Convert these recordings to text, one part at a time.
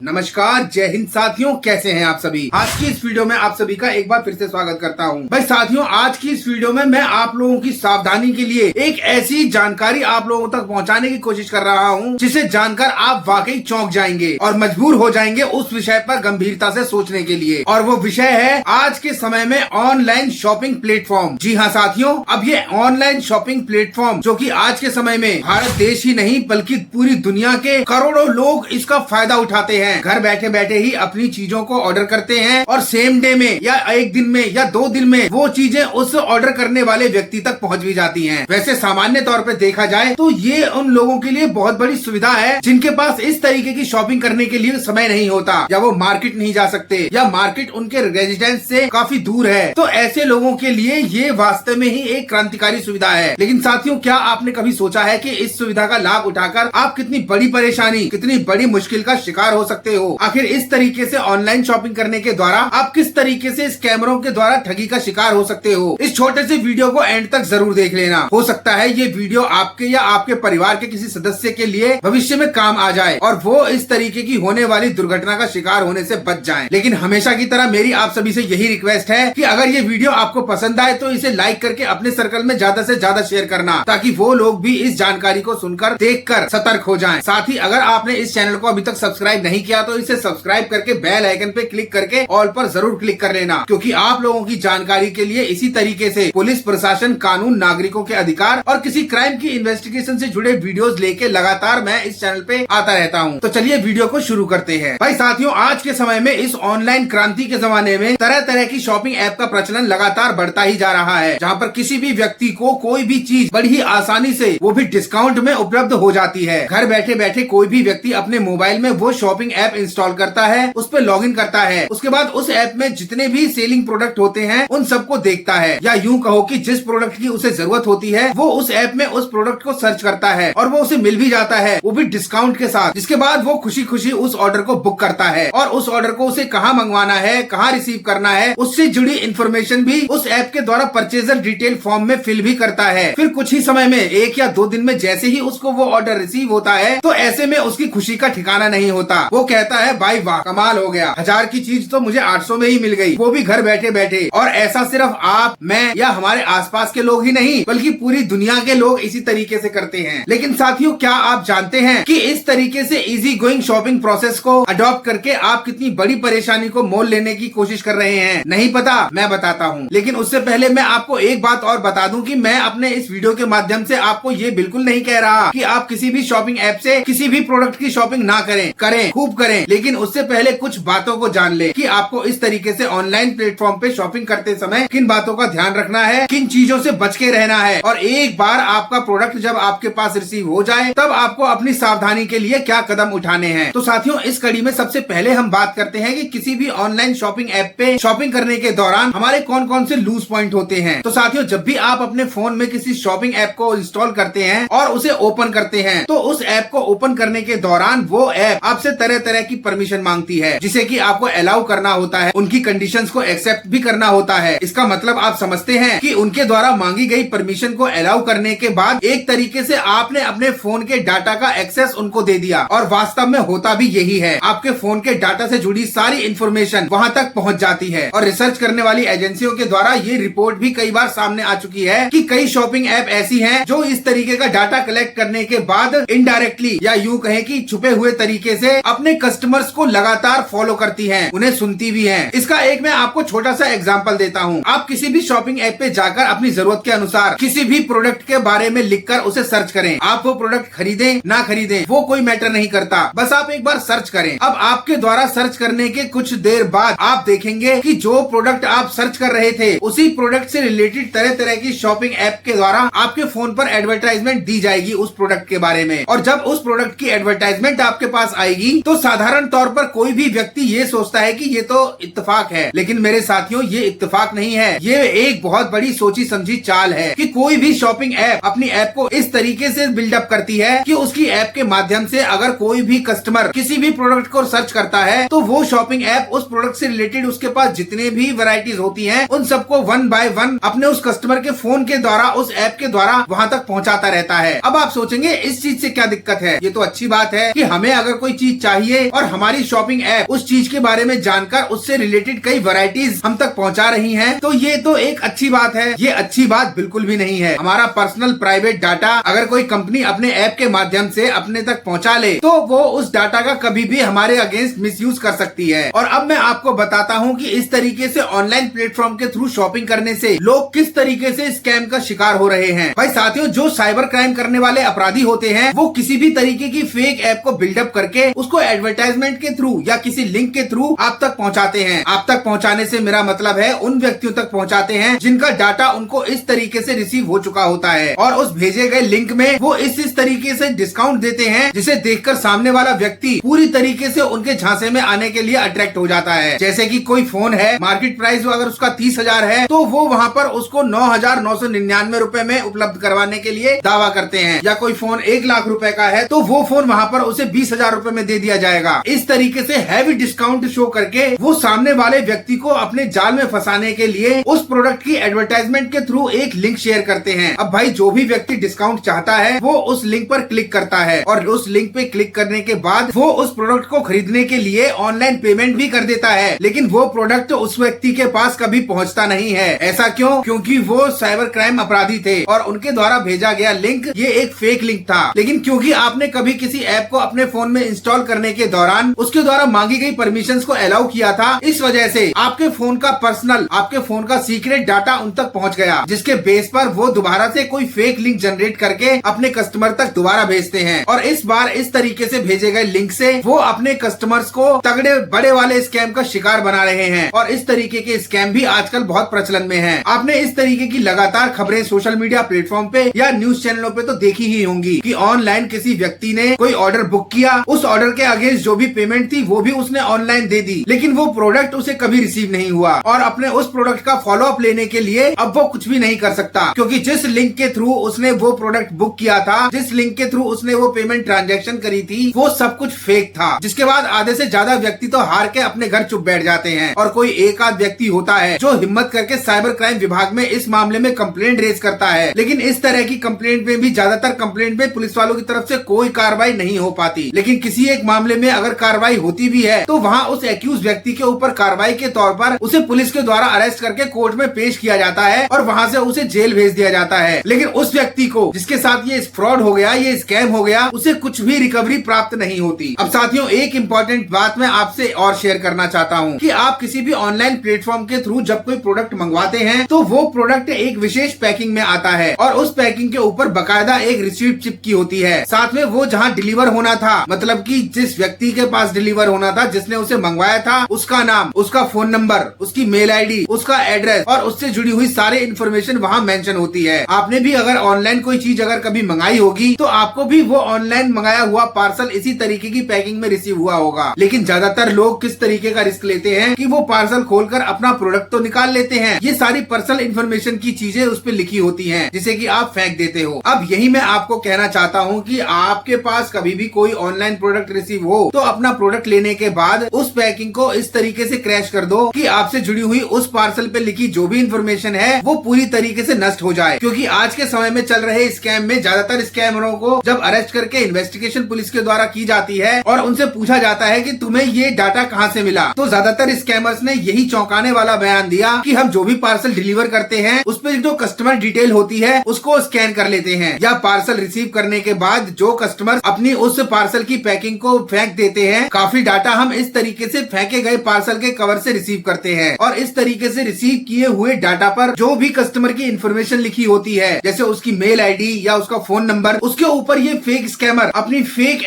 नमस्कार, जय हिंद साथियों, कैसे हैं आप सभी। आज की इस वीडियो में आप सभी का एक बार फिर से स्वागत करता हूं। भाई साथियों, आज की इस वीडियो में मैं आप लोगों की सावधानी के लिए एक ऐसी जानकारी आप लोगों तक पहुंचाने की कोशिश कर रहा हूं जिसे जानकर आप वाकई चौंक जाएंगे और मजबूर हो जाएंगे उस विषय पर गंभीरता से सोचने के लिए। और वो विषय है आज के समय में ऑनलाइन शॉपिंग प्लेटफॉर्म। जी हाँ साथियों, अब ये ऑनलाइन शॉपिंग प्लेटफॉर्म जो कि आज के समय में भारत देश ही नहीं बल्कि पूरी दुनिया के करोड़ों लोग इसका फायदा उठाते हैं। घर बैठे बैठे ही अपनी चीजों को ऑर्डर करते हैं और सेम डे में या एक दिन में या 2 दिन में वो चीजें उस ऑर्डर करने वाले व्यक्ति तक पहुंच भी जाती हैं। वैसे सामान्य तौर पे देखा जाए तो ये उन लोगों के लिए बहुत बड़ी सुविधा है जिनके पास इस तरीके की शॉपिंग करने के लिए समय नहीं होता, या वो मार्केट नहीं जा सकते, या मार्केट उनके रेजिडेंस से काफी दूर है। तो ऐसे लोगों के लिए ये वास्तव में ही एक क्रांतिकारी सुविधा है। लेकिन साथियों, क्या आपने कभी सोचा है कि इस सुविधा का लाभ उठाकर आप कितनी बड़ी परेशानी, कितनी बड़ी मुश्किल का शिकार हो सकते हो। आखिर इस तरीके से ऑनलाइन शॉपिंग करने के द्वारा आप किस तरीके से स्कैमरों के द्वारा ठगी का शिकार हो सकते हो। इस छोटे से वीडियो को एंड तक जरूर देख लेना। हो सकता है ये वीडियो आपके या आपके परिवार के किसी सदस्य के लिए भविष्य में काम आ जाए और वो इस तरीके की होने वाली दुर्घटना का शिकार होने से बच जाएं। लेकिन हमेशा की तरह मेरी आप सभी से यही रिक्वेस्ट है कि अगर ये वीडियो आपको पसंद आए तो इसे लाइक करके अपने सर्कल में ज्यादा से ज्यादा शेयर करना, ताकि वो लोग भी इस जानकारी को सुनकर देखकर सतर्क हो जाएं। साथ ही अगर आपने इस चैनल को अभी तक सब्सक्राइब नहीं किया तो इसे सब्सक्राइब करके बेल आइकन पे क्लिक करके ऑल पर जरूर क्लिक कर लेना, क्योंकि आप लोगों की जानकारी के लिए इसी तरीके से पुलिस प्रशासन, कानून, नागरिकों के अधिकार और किसी क्राइम की इन्वेस्टिगेशन से जुड़े वीडियोस लेके लगातार मैं इस चैनल पे आता रहता हूँ। तो चलिए वीडियो को शुरू करते हैं। भाई साथियों, आज के समय में इस ऑनलाइन क्रांति के जमाने में तरह तरह की शॉपिंग ऐप का प्रचलन लगातार बढ़ता ही जा रहा है, जहाँ पर किसी भी व्यक्ति को कोई भी चीज बड़ी ही आसानी से, वो भी डिस्काउंट में उपलब्ध हो जाती है। घर बैठे बैठे कोई भी व्यक्ति अपने मोबाइल में वो शॉपिंग ऐप इंस्टॉल करता है, उस पर लॉग इन करता है, उसके बाद उस ऐप में जितने भी सेलिंग प्रोडक्ट होते हैं उन सबको देखता है, या यूं कहो कि जिस प्रोडक्ट की उसे जरूरत होती है वो उस ऐप में उस प्रोडक्ट को सर्च करता है और वो उसे मिल भी जाता है, वो भी डिस्काउंट के साथ। जिसके बाद वो खुशी खुशी उस ऑर्डर को बुक करता है और उस ऑर्डर को उसे कहाँ मंगवाना है, कहाँ रिसीव करना है, उससे जुड़ी इन्फॉर्मेशन भी उस ऐप के द्वारा परचेजर डिटेल फॉर्म में फिल भी करता है। फिर कुछ ही समय में, 1 या 2 दिन में जैसे ही उसको वो ऑर्डर रिसीव होता है तो ऐसे में उसकी खुशी का ठिकाना नहीं होता। वो कहता है, भाई वाह, कमाल हो गया, 1000 की चीज तो मुझे 800 में ही मिल गई, वो भी घर बैठे बैठे। और ऐसा सिर्फ आप, मैं या हमारे आसपास के लोग ही नहीं बल्कि पूरी दुनिया के लोग इसी तरीके से करते हैं। लेकिन साथियों, क्या आप जानते हैं कि इस तरीके से इजी गोइंग शॉपिंग प्रोसेस को अडॉप्ट करके आप कितनी बड़ी परेशानी को मोल लेने की कोशिश कर रहे हैं? नहीं पता? मैं बताता हूँ। लेकिन उससे पहले मैं आपको एक बात और बता दूं कि मैं अपने इस वीडियो के माध्यम से आपको ये बिल्कुल नहीं कह रहा कि आप किसी भी शॉपिंग ऐप से किसी भी प्रोडक्ट की शॉपिंग ना करें। करें, खूब करें, लेकिन उससे पहले कुछ बातों को जान ले कि आपको इस तरीके से ऑनलाइन प्लेटफॉर्म पे शॉपिंग करते समय किन बातों का ध्यान रखना है, किन चीजों से बच के रहना है, और एक बार आपका प्रोडक्ट जब आपके पास रिसीव हो जाए तब आपको अपनी सावधानी के लिए क्या कदम उठाने हैं। तो साथियों, इस कड़ी में सबसे पहले हम बात करते हैं कि किसी भी ऑनलाइन शॉपिंग ऐप पे शॉपिंग करने के दौरान हमारे कौन कौन से लूज पॉइंट होते हैं। तो साथियों, जब भी आप अपने फोन में किसी शॉपिंग ऐप को इंस्टॉल करते हैं और उसे ओपन करते हैं तो उस ऐप को ओपन करने के दौरान वो ऐप आपसे तरह तरह की परमिशन मांगती है, जिसे कि आपको अलाउ करना होता है, उनकी कंडीशंस को एक्सेप्ट भी करना होता है। इसका मतलब आप समझते हैं कि उनके द्वारा मांगी गई परमिशन को अलाउ करने के बाद एक तरीके से आपने अपने फोन के डाटा का एक्सेस उनको दे दिया। और वास्तव में होता भी यही है, आपके फोन के डाटा से जुड़ी सारी इंफॉर्मेशन वहां तक पहुंच जाती है। और रिसर्च करने वाली एजेंसियों के द्वारा ये रिपोर्ट भी कई बार सामने आ चुकी है कि कई शॉपिंग ऐप ऐसी हैं जो इस तरीके का डाटा कलेक्ट करने के बाद इनडायरेक्टली, या यूं कहें कि छुपे हुए तरीके से अपने कस्टमर्स को लगातार फॉलो करती हैं, उन्हें सुनती भी हैं। इसका एक मैं आपको छोटा सा एग्जांपल देता हूं। आप किसी भी शॉपिंग ऐप पे जाकर अपनी जरूरत के अनुसार किसी भी प्रोडक्ट के बारे में लिखकर उसे सर्च करें। आप वो प्रोडक्ट खरीदें ना खरीदें वो कोई मैटर नहीं करता, बस आप एक बार सर्च करें। अब आपके द्वारा सर्च करने के कुछ देर बाद आप देखेंगे कि जो प्रोडक्ट आप सर्च कर रहे थे उसी प्रोडक्ट से रिलेटेड तरह तरह की शॉपिंग ऐप के द्वारा आपके फोन पर एडवर्टाइजमेंट दी जाएगी उस प्रोडक्ट के बारे में। और जब उस प्रोडक्ट की एडवर्टाइजमेंट आपके पास आएगी तो साधारण तौर पर कोई भी व्यक्ति ये सोचता है कि ये तो इत्तेफाक है। लेकिन मेरे साथियों, ये इत्तेफाक नहीं है, ये एक बहुत बड़ी सोची समझी चाल है कि कोई भी शॉपिंग ऐप अपनी ऐप को इस तरीके से बिल्डअप करती है कि उसकी ऐप के माध्यम से अगर कोई भी कस्टमर किसी भी प्रोडक्ट को सर्च करता है तो वो शॉपिंग ऐप उस प्रोडक्ट से रिलेटेड उसके पास जितने भी वैरायटीज होती हैं उन सबको 1 बाय 1 अपने उस कस्टमर के फोन के द्वारा, उस ऐप के द्वारा वहां तक पहुंचाता रहता है। अब आप सोचेंगे इस चीज से क्या दिक्कत है? ये तो अच्छी बात है कि हमें अगर कोई चीज चाहिए चाहिए और हमारी शॉपिंग ऐप उस चीज के बारे में जानकर उससे रिलेटेड कई वैरायटीज हम तक पहुंचा रही हैं, तो ये तो एक अच्छी बात है। ये अच्छी बात बिल्कुल भी नहीं है। हमारा पर्सनल प्राइवेट डाटा अगर कोई कंपनी अपने ऐप के माध्यम से अपने तक पहुंचा ले तो वो उस डाटा का कभी भी हमारे अगेंस्ट मिसयूज कर सकती है। और अब मैं आपको बताता हूँ कि इस तरीके से ऑनलाइन प्लेटफॉर्म के थ्रू शॉपिंग करने से लोग किस तरीके से स्कैम का शिकार हो रहे हैं। भाई साथियों, जो साइबर क्राइम करने वाले अपराधी होते हैं वो किसी भी तरीके की फेक ऐप को बिल्डअप करके उसको एडवर्टाइजमेंट के थ्रू या किसी लिंक के थ्रू आप तक पहुंचाते हैं। आप तक पहुंचाने से मेरा मतलब है उन व्यक्तियों तक पहुंचाते हैं जिनका डाटा उनको इस तरीके से रिसीव हो चुका होता है और उस भेजे गए लिंक में वो इस तरीके से डिस्काउंट देते हैं जिसे देखकर सामने वाला व्यक्ति पूरी तरीके से उनके झांसे में आने के लिए अट्रैक्ट हो जाता है। जैसे कि कोई फोन है, मार्केट प्राइस अगर उसका 30,000 है तो वो वहाँ पर उसको 9,999 रुपए में उपलब्ध करवाने के लिए दावा करते हैं। या कोई फोन 1 लाख रुपए का है तो वो फोन वहाँ पर उसे 20,000 रुपए में दे दिया जाएगा। इस तरीके से हैवी डिस्काउंट शो करके वो सामने वाले व्यक्ति को अपने जाल में फंसाने के लिए उस प्रोडक्ट की एडवर्टाइजमेंट के थ्रू एक लिंक शेयर करते हैं। अब भाई जो भी व्यक्ति डिस्काउंट चाहता है वो उस लिंक पर क्लिक करता है और उस लिंक पे क्लिक करने के बाद वो उस प्रोडक्ट को खरीदने के लिए ऑनलाइन पेमेंट भी कर देता है, लेकिन वो प्रोडक्ट उस व्यक्ति के पास कभी पहुंचता नहीं है। ऐसा क्यों? क्योंकि वो साइबर क्राइम अपराधी थे और उनके द्वारा भेजा गया लिंक ये एक फेक लिंक था। लेकिन क्योंकि आपने कभी किसी ऐप को अपने फोन में इंस्टॉल करने के दौरान उसके द्वारा मांगी गई परमिशंस को अलाउ किया था, इस वजह से आपके फोन का पर्सनल, आपके फोन का सीक्रेट डाटा उन तक पहुंच गया, जिसके बेस पर वो दोबारा से कोई फेक लिंक जनरेट करके अपने कस्टमर तक दोबारा भेजते हैं। और इस बार इस तरीके से भेजे गए लिंक से वो अपने कस्टमर्स को तगड़े बड़े वाले स्कैम का शिकार बना रहे हैं। और इस तरीके के स्कैम भी आजकल बहुत प्रचलन में हैं। आपने इस तरीके की लगातार खबरें सोशल मीडिया प्लेटफॉर्म पे या न्यूज चैनलों पे तो देखी ही होंगी कि ऑनलाइन किसी व्यक्ति ने कोई ऑर्डर बुक किया, उस ऑर्डर के अगेंस्ट जो भी पेमेंट थी वो भी उसने ऑनलाइन दे दी, लेकिन वो प्रोडक्ट उसे कभी रिसीव नहीं हुआ और अपने उस प्रोडक्ट का फॉलो अप लेने के लिए अब वो कुछ भी नहीं कर सकता, क्योंकि जिस लिंक के थ्रू उसने वो प्रोडक्ट बुक किया था, जिस लिंक के थ्रू उसने वो पेमेंट ट्रांजैक्शन करी थी, वो सब कुछ फेक था। जिसके बाद आधे से ज्यादा व्यक्ति तो हार के अपने घर चुप बैठ जाते हैं और कोई एक आध व्यक्ति होता है जो हिम्मत करके साइबर क्राइम विभाग में इस मामले में कंप्लेंट रेज करता है। लेकिन इस तरह की कंप्लेंट में भी ज्यादातर कंप्लेंट में पुलिस वालों की तरफ से कोई कार्रवाई नहीं हो पाती, लेकिन किसी एक मामले में अगर कार्रवाई होती भी है तो वहाँ उस एक्यूज व्यक्ति के ऊपर कार्रवाई के तौर पर उसे पुलिस के द्वारा अरेस्ट करके कोर्ट में पेश किया जाता है और वहाँ से उसे जेल भेज दिया जाता है। लेकिन उस व्यक्ति को जिसके साथ ये फ्रॉड हो गया, ये स्कैम हो गया, उसे कुछ भी रिकवरी प्राप्त नहीं होती। अब साथियों, एक इम्पोर्टेंट बात मैं आपसे और शेयर करना चाहता हूँ कि आप किसी भी ऑनलाइन प्लेटफॉर्म के थ्रू जब कोई प्रोडक्ट मंगवाते हैं तो वो प्रोडक्ट एक विशेष पैकिंग में आता है और उस पैकिंग के ऊपर बकायदा एक रिसीप्ट चिपकी होती है। साथ में वो जहाँ डिलीवर होना था, मतलब कि जिस व्यक्ति के पास डिलीवर होना था, जिसने उसे मंगवाया था, उसका नाम, उसका फोन नंबर, उसकी मेल आईडी, उसका एड्रेस और उससे जुड़ी हुई सारी इन्फॉर्मेशन वहाँ मेंशन होती है। आपने भी अगर ऑनलाइन कोई चीज अगर कभी मंगाई होगी तो आपको भी वो ऑनलाइन मंगाया हुआ पार्सल इसी तरीके की पैकिंग में रिसीव हुआ होगा। लेकिन ज्यादातर लोग किस तरीके का रिस्क लेते हैं कि वो पार्सल खोलकर अपना प्रोडक्ट तो निकाल लेते हैं, ये सारी पर्सनल इन्फॉर्मेशन की चीजें उस पर लिखी होती हैं जिसे कि आप फेंक देते हो। अब यही मैं आपको कहना चाहता हूँ कि आपके पास कभी भी कोई ऑनलाइन प्रोडक्ट रिसीव हो तो अपना प्रोडक्ट लेने के बाद उस पैकिंग को इस तरीके से क्रैश कर दो कि आपसे जुड़ी हुई उस पार्सल पे लिखी जो भी इन्फॉर्मेशन है वो पूरी तरीके से नष्ट हो जाए। क्योंकि आज के समय में चल रहे स्कैम में ज्यादातर स्कैमरों को जब अरेस्ट करके इन्वेस्टिगेशन पुलिस के द्वारा की जाती है और उनसे पूछा जाता है कि तुम्हें ये डाटा कहाँ से मिला, तो ज्यादातर स्कैमर्स ने यही चौंकाने वाला बयान दिया कि हम जो भी पार्सल डिलीवर करते हैं उस पर जो कस्टमर डिटेल होती है उसको स्कैन कर लेते हैं, या पार्सल रिसीव करने के बाद जो कस्टमर अपनी उस पार्सल की पैकिंग को फेंक देते हैं, काफी डाटा हम इस तरीके से फेंके गए पार्सल के कवर से रिसीव करते हैं और इस तरीके से रिसीव किए हुए डाटा पर जो भी कस्टमर की इन्फॉर्मेशन लिखी होती है, जैसे उसकी मेल आईडी या उसका फोन नंबर, उसके ऊपर ये फेक स्कैमर अपनी फेक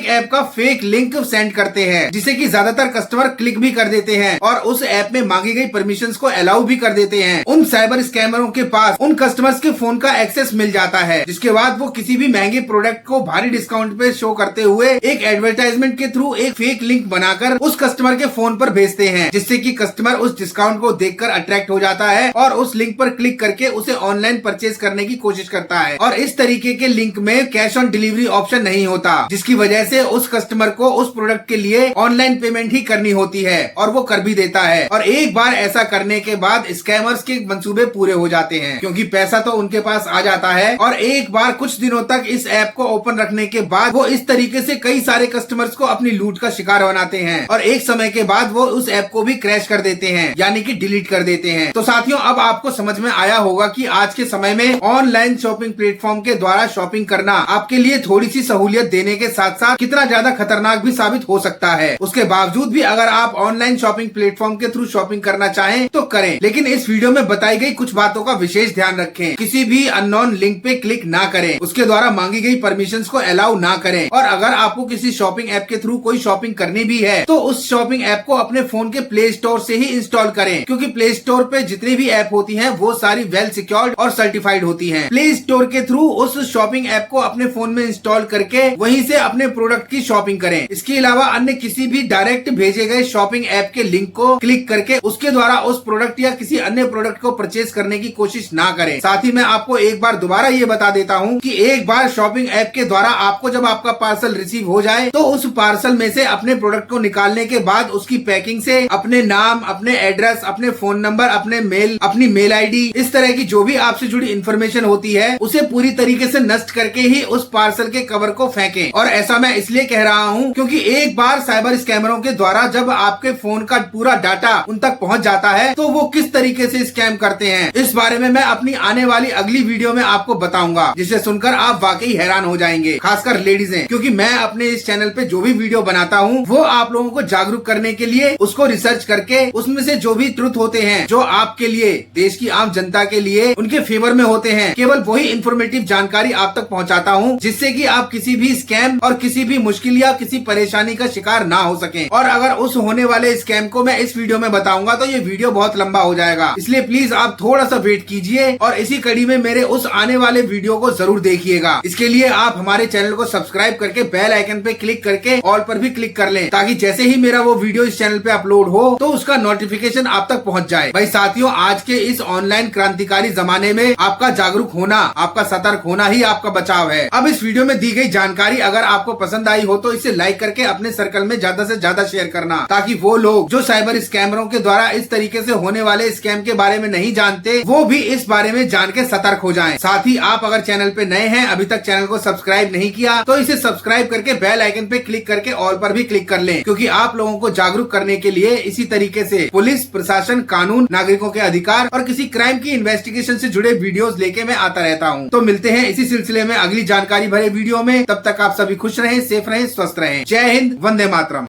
ऐप का फेक लिंक सेंड करते हैं, जिसे कि ज्यादातर कस्टमर क्लिक भी कर देते हैं और उस ऐप में मांगी गई परमिशंस को अलाउ भी कर देते हैं। उन साइबर स्कैमरों के पास उन कस्टमर्स के फोन का एक्सेस मिल जाता है, जिसके बाद वो किसी भी महंगे प्रोडक्ट को भारी डिस्काउंट पे शो करते हुए एक एडवर्टाइजमेंट के थ्रू एक फेक लिंक बनाकर उस कस्टमर के फोन पर भेजते हैं, जिससे कि कस्टमर उस डिस्काउंट को देखकर अट्रैक्ट हो जाता है और उस लिंक पर क्लिक करके उसे ऑनलाइन परचेज करने की कोशिश करता है। और इस तरीके के लिंक में कैश ऑन डिलीवरी ऑप्शन नहीं होता, जिसकी वजह से उस कस्टमर को उस प्रोडक्ट के लिए ऑनलाइन पेमेंट ही करनी होती है और वो कर भी देता है। और एक बार ऐसा करने के बाद स्कैमर्स के मंसूबे पूरे हो जाते हैं, क्योंकि पैसा तो उनके पास आ जाता है और एक बार कुछ दिनों तक इस ऐप को ओपन रखने के बाद वो इस तरीके से कई कई सारे कस्टमर्स को अपनी लूट का शिकार बनाते हैं और एक समय के बाद वो उस ऐप को भी क्रैश कर देते हैं, यानी कि डिलीट कर देते हैं। तो साथियों, अब आपको समझ में आया होगा कि आज के समय में ऑनलाइन शॉपिंग प्लेटफॉर्म के द्वारा शॉपिंग करना आपके लिए थोड़ी सी सहूलियत देने के साथ साथ कितना ज्यादा खतरनाक भी साबित हो सकता है। उसके बावजूद भी अगर आप ऑनलाइन शॉपिंग प्लेटफॉर्म के थ्रू शॉपिंग करना चाहें तो करें, लेकिन इस वीडियो में बताई गई कुछ बातों का विशेष ध्यान रखें। किसी भी अननोन लिंक पे क्लिक ना करें, उसके द्वारा मांगी गई परमिशंस को अलाउ ना करें, और अगर आपको किसी शॉपिंग ऐप के थ्रू कोई शॉपिंग करनी भी है तो उस शॉपिंग ऐप को अपने फोन के प्ले स्टोर से ही इंस्टॉल करें, क्योंकि प्ले स्टोर पे जितनी भी ऐप होती हैं वो सारी वेल सिक्योर्ड और सर्टिफाइड होती हैं। प्ले स्टोर के थ्रू उस शॉपिंग ऐप को अपने फोन में इंस्टॉल करके वहीं से अपने प्रोडक्ट की शॉपिंग करें। इसके अलावा अन्य किसी भी डायरेक्ट भेजे गए शॉपिंग ऐप के लिंक को क्लिक करके उसके द्वारा उस प्रोडक्ट या किसी अन्य प्रोडक्ट को परचेज करने की कोशिश ना करें। साथ ही मैं आपको एक बार दोबारा ये बता देता हूँ कि एक बार शॉपिंग ऐप के द्वारा आपको जब आपका पार्सल रिसीव हो जाए तो उस पार्सल में से अपने प्रोडक्ट को निकालने के बाद उसकी पैकिंग से अपने नाम, अपने एड्रेस, अपने फोन नंबर, अपने मेल, अपनी मेल आईडी, इस तरह की जो भी आपसे जुड़ी इन्फॉर्मेशन होती है उसे पूरी तरीके से नष्ट करके ही उस पार्सल के कवर को फेंकें। और ऐसा मैं इसलिए कह रहा हूँ क्योंकि एक बार साइबर स्कैमरों के द्वारा जब आपके फोन का पूरा डाटा उन तक पहुँच जाता है तो वो किस तरीके से स्कैम करते हैं, इस बारे में मैं अपनी आने वाली अगली वीडियो में आपको बताऊंगा, जिसे सुनकर आप वाकई हैरान हो जाएंगे, खासकर लेडीजें, क्योंकि मैं अपने इस चैनल पे जो भी वीडियो बनाता हूँ वो आप लोगों को जागरूक करने के लिए उसको रिसर्च करके उसमें से जो भी ट्रुथ होते हैं, जो आपके लिए, देश की आम जनता के लिए उनके फेवर में होते हैं, केवल वही इंफॉर्मेटिव जानकारी आप तक पहुंचाता हूं, जिससे कि आप किसी भी स्कैम और किसी भी मुश्किल या किसी परेशानी का शिकार ना हो सकें। और अगर उस होने वाले स्कैम को मैं इस वीडियो में बताऊंगा तो ये वीडियो बहुत लंबा हो जाएगा, इसलिए प्लीज आप थोड़ा सा वेट कीजिए और इसी कड़ी में मेरे उस आने वाले वीडियो को जरूर देखिएगा। इसके लिए आप हमारे चैनल को सब्सक्राइब करके बेल आइकन पे क्लिक करके ऑल पर भी क्लिक कर लें, ताकि जैसे ही मेरा वो वीडियो इस चैनल पे अपलोड हो तो उसका नोटिफिकेशन आप तक पहुंच जाए। भाई साथियों, आज के इस ऑनलाइन क्रांतिकारी जमाने में आपका जागरूक होना, आपका सतर्क होना ही आपका बचाव है। अब इस वीडियो में दी गई जानकारी अगर आपको पसंद आई हो तो इसे लाइक करके अपने सर्कल में ज्यादा से ज्यादा शेयर करना, ताकि वो लोग जो साइबर स्कैमरों के द्वारा इस तरीके से होने वाले स्कैम के बारे में नहीं जानते वो भी इस बारे में जान के सतर्क हो जाएं। साथ ही आप अगर चैनल पे नए हैं, अभी तक चैनल को सब्सक्राइब नहीं किया तो इसे सब्सक्राइब करके बेल आइकन पे क्लिक करके ऑल पर भी क्लिक कर लें, क्योंकि आप लोगों को जागरूक करने के लिए इसी तरीके से पुलिस, प्रशासन, कानून, नागरिकों के अधिकार और किसी क्राइम की इन्वेस्टिगेशन से जुड़े वीडियोस लेके मैं आता रहता हूं। तो मिलते हैं इसी सिलसिले में अगली जानकारी भरे वीडियो में। तब तक आप सभी खुश रहें, सेफ रहें, स्वस्थ रहें। जय हिंद, वंदे मातरम।